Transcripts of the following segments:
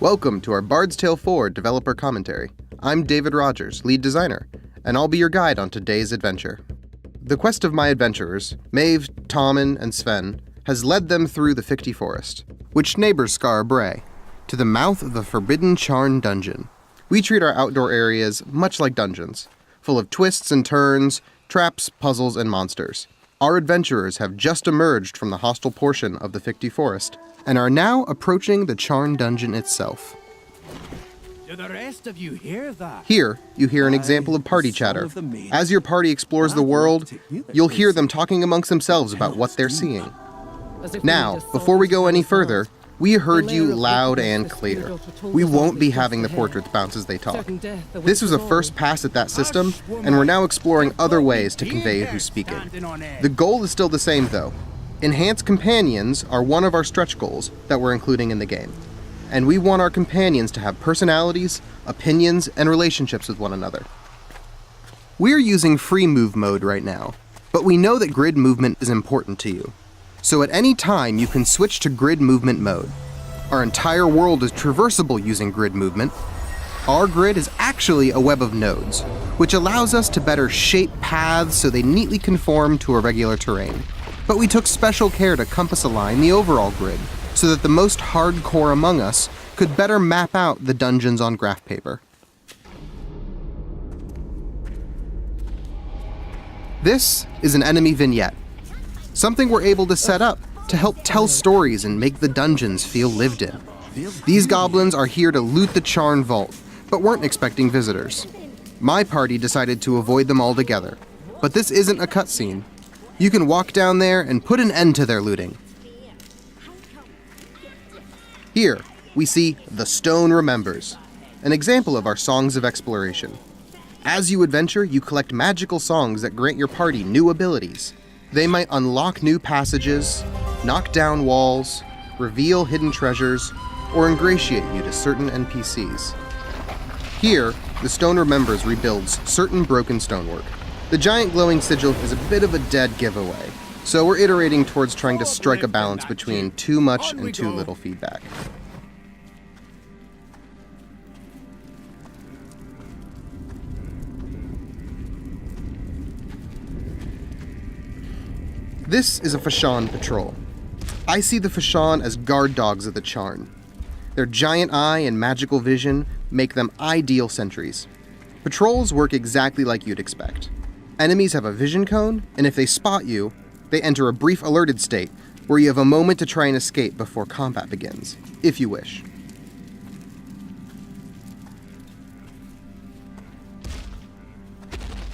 Welcome to our Bard's Tale 4 developer commentary. I'm David Rogers, lead designer, and I'll be your guide on today's adventure. The quest of my adventurers, Maeve, Tommen, and Sven, has led them through the Ficti Forest, which neighbors Skara Brae, to the mouth of the Forbidden Charn Dungeon. We treat our outdoor areas much like dungeons, full of twists and turns, traps, puzzles, and monsters. Our adventurers have just emerged from the hostile portion of the Ficti Forest, and are now approaching the Charn Dungeon itself. Do the rest of you hear that? Here, you hear an example of party chatter. As your party explores the world, you'll hear them talking amongst themselves about what they're seeing. Now, before we go any further, we heard you loud and clear. We won't be having the portraits bounce as they talk. This was a first pass at that system, and we're now exploring other ways to convey who's speaking. The goal is still the same, though. Enhanced companions are one of our stretch goals that we're including in the game. And we want our companions to have personalities, opinions, and relationships with one another. We're using free move mode right now, but we know that grid movement is important to you. So at any time, you can switch to grid movement mode. Our entire world is traversable using grid movement. Our grid is actually a web of nodes, which allows us to better shape paths so they neatly conform to irregular terrain. But we took special care to compass align the overall grid, so that the most hardcore among us could better map out the dungeons on graph paper. This is an enemy vignette, something we're able to set up to help tell stories and make the dungeons feel lived in. These goblins are here to loot the Charn Vault, but weren't expecting visitors. My party decided to avoid them altogether, but this isn't a cutscene. You can walk down there and put an end to their looting. Here, we see The Stone Remembers, an example of our songs of exploration. As you adventure, you collect magical songs that grant your party new abilities. They might unlock new passages, knock down walls, reveal hidden treasures, or ingratiate you to certain NPCs. Here, The Stone Remembers rebuilds certain broken stonework. The giant glowing sigil is a bit of a dead giveaway, so we're iterating towards trying to strike a balance between too much and too little feedback. This is a Fashan patrol. I see the Fashan as guard dogs of the Charn. Their giant eye and magical vision make them ideal sentries. Patrols work exactly like you'd expect. Enemies have a vision cone, and if they spot you, they enter a brief alerted state where you have a moment to try and escape before combat begins, if you wish.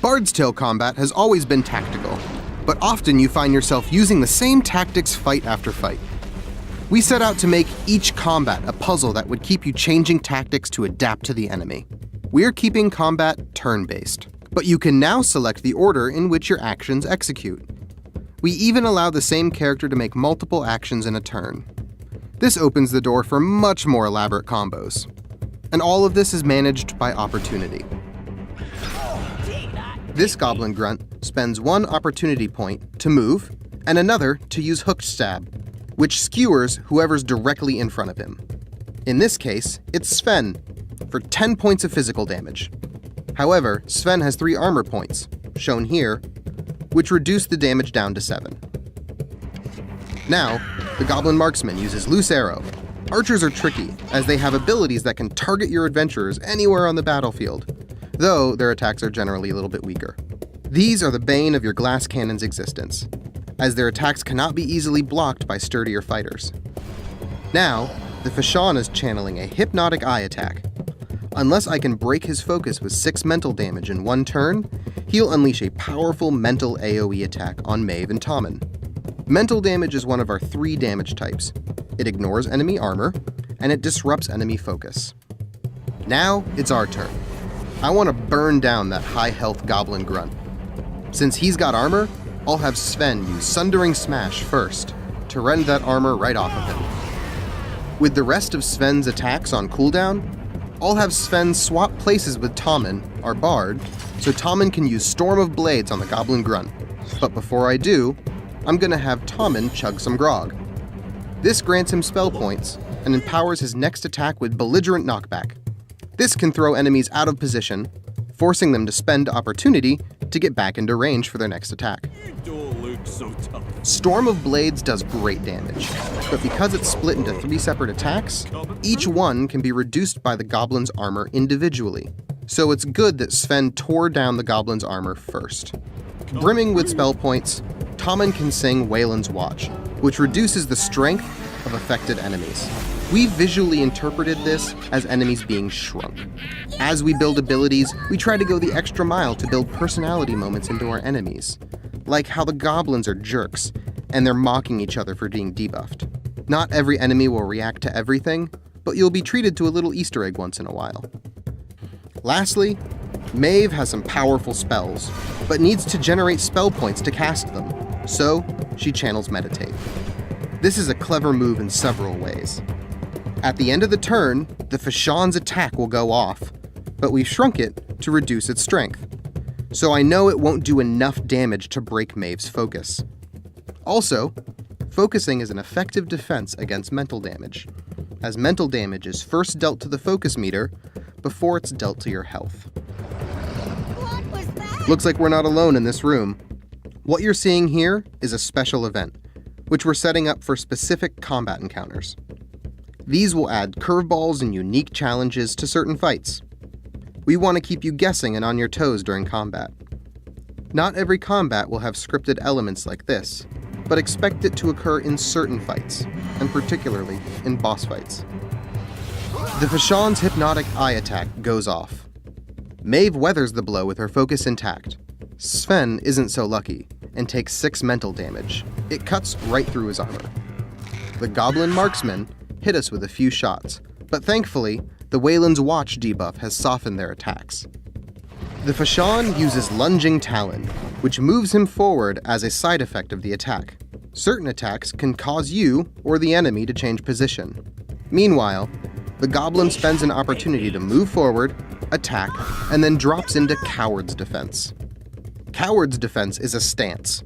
Bard's Tale combat has always been tactical, but often you find yourself using the same tactics fight after fight. We set out to make each combat a puzzle that would keep you changing tactics to adapt to the enemy. We're keeping combat turn-based, but you can now select the order in which your actions execute. We even allow the same character to make multiple actions in a turn. This opens the door for much more elaborate combos. And all of this is managed by opportunity. This goblin grunt spends one opportunity point to move, and another to use hooked stab, which skewers whoever's directly in front of him. In this case, it's Sven, for 10 points of physical damage. However, Sven has 3 armor points, shown here, which reduce the damage down to 7. Now, the Goblin Marksman uses Lucero. Archers are tricky, as they have abilities that can target your adventurers anywhere on the battlefield, though their attacks are generally a little bit weaker. These are the bane of your glass cannon's existence, as their attacks cannot be easily blocked by sturdier fighters. Now, the Fashan is channeling a Hypnotic Eye Attack. Unless I can break his focus with 6 mental damage in one turn, he'll unleash a powerful mental AoE attack on Maeve and Tommen. Mental damage is one of our 3 damage types. It ignores enemy armor, and it disrupts enemy focus. Now, it's our turn. I want to burn down that high-health goblin grunt. Since he's got armor, I'll have Sven use Sundering Smash first, to rend that armor right off of him. With the rest of Sven's attacks on cooldown, I'll have Sven swap places with Tommen, our bard, so Tommen can use Storm of Blades on the Goblin Grunt. But before I do, I'm gonna have Tommen chug some grog. This grants him spell points, and empowers his next attack with Belligerent Knockback. This can throw enemies out of position, forcing them to spend opportunity to get back into range for their next attack. You don't look so tough. Storm of Blades does great damage, but because it's split into 3 separate attacks, each one can be reduced by the goblin's armor individually. So it's good that Sven tore down the goblin's armor first. Brimming with spell points, Tommen can sing Wayland's Watch, which reduces the strength of affected enemies. We visually interpreted this as enemies being shrunk. As we build abilities, we try to go the extra mile to build personality moments into our enemies, like how the goblins are jerks, and they're mocking each other for being debuffed. Not every enemy will react to everything, but you'll be treated to a little Easter egg once in a while. Lastly, Maeve has some powerful spells, but needs to generate spell points to cast them, so she channels Meditate. This is a clever move in several ways. At the end of the turn, the Fashan's attack will go off, but we've shrunk it to reduce its strength, so I know it won't do enough damage to break Maeve's focus. Also, focusing is an effective defense against mental damage, as mental damage is first dealt to the focus meter before it's dealt to your health. What was that? Looks like we're not alone in this room. What you're seeing here is a special event, which we're setting up for specific combat encounters. These will add curveballs and unique challenges to certain fights. We want to keep you guessing and on your toes during combat. Not every combat will have scripted elements like this, but expect it to occur in certain fights, and particularly in boss fights. The Fashan's Hypnotic Eye Attack goes off. Maeve weathers the blow with her focus intact. Sven isn't so lucky, and takes 6 mental damage. It cuts right through his armor. The Goblin Marksmen hit us with a few shots, but thankfully, the Wayland's Watch debuff has softened their attacks. The Fashan uses Lunging Talon, which moves him forward as a side effect of the attack. Certain attacks can cause you or the enemy to change position. Meanwhile, the Goblin spends an opportunity to move forward, attack, and then drops into Coward's Defense. Coward's Defense is a stance.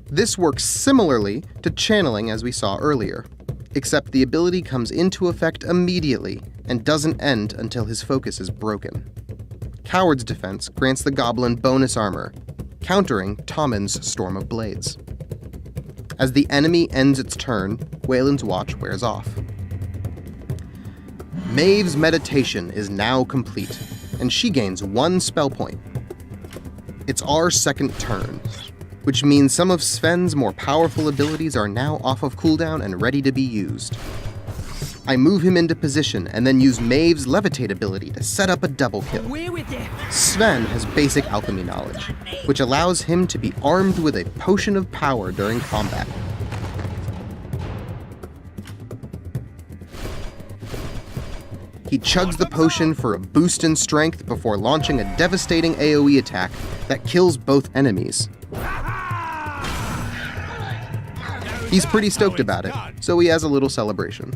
This works similarly to channeling as we saw earlier, except the ability comes into effect immediately and doesn't end until his focus is broken. Coward's Defense grants the Goblin bonus armor, countering Tommen's Storm of Blades. As the enemy ends its turn, Wayland's Watch wears off. Maeve's meditation is now complete, and she gains 1 spell point. It's our second turn, which means some of Sven's more powerful abilities are now off of cooldown and ready to be used. I move him into position and then use Maeve's Levitate ability to set up a double kill. Away with it. Sven has basic alchemy knowledge, which allows him to be armed with a potion of power during combat. He chugs the potion for a boost in strength before launching a devastating AoE attack that kills both enemies. He's pretty stoked about it, so he has a little celebration.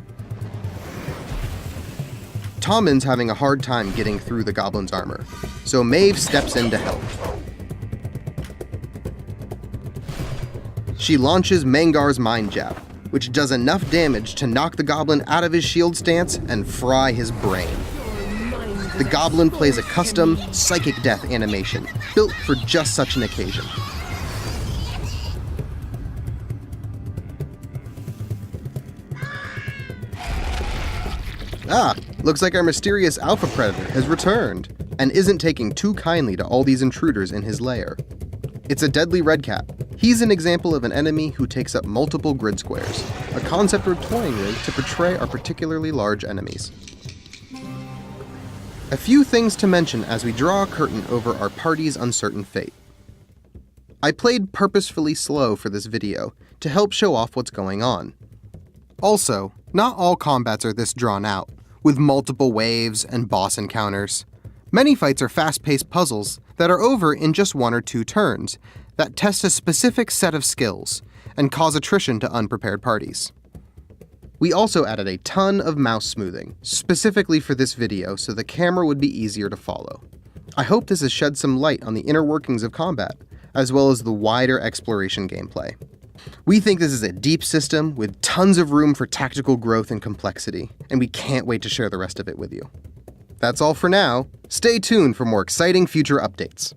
Tommen's having a hard time getting through the Goblin's armor, so Maeve steps in to help. She launches Mangar's Mind Jab, which does enough damage to knock the Goblin out of his shield stance and fry his brain. The Goblin plays a custom Psychic Death animation, built for just such an occasion. Looks like our mysterious Alpha Predator has returned, and isn't taking too kindly to all these intruders in his lair. It's a deadly redcap. He's an example of an enemy who takes up multiple grid squares, a concept we're toying with to portray our particularly large enemies. A few things to mention as we draw a curtain over our party's uncertain fate. I played purposefully slow for this video to help show off what's going on. Also, not all combats are this drawn out, with multiple waves and boss encounters. Many fights are fast-paced puzzles that are over in just 1 or 2 turns, that test a specific set of skills and cause attrition to unprepared parties. We also added a ton of mouse smoothing, specifically for this video so the camera would be easier to follow. I hope this has shed some light on the inner workings of combat, as well as the wider exploration gameplay. We think this is a deep system with tons of room for tactical growth and complexity, and we can't wait to share the rest of it with you. That's all for now. Stay tuned for more exciting future updates.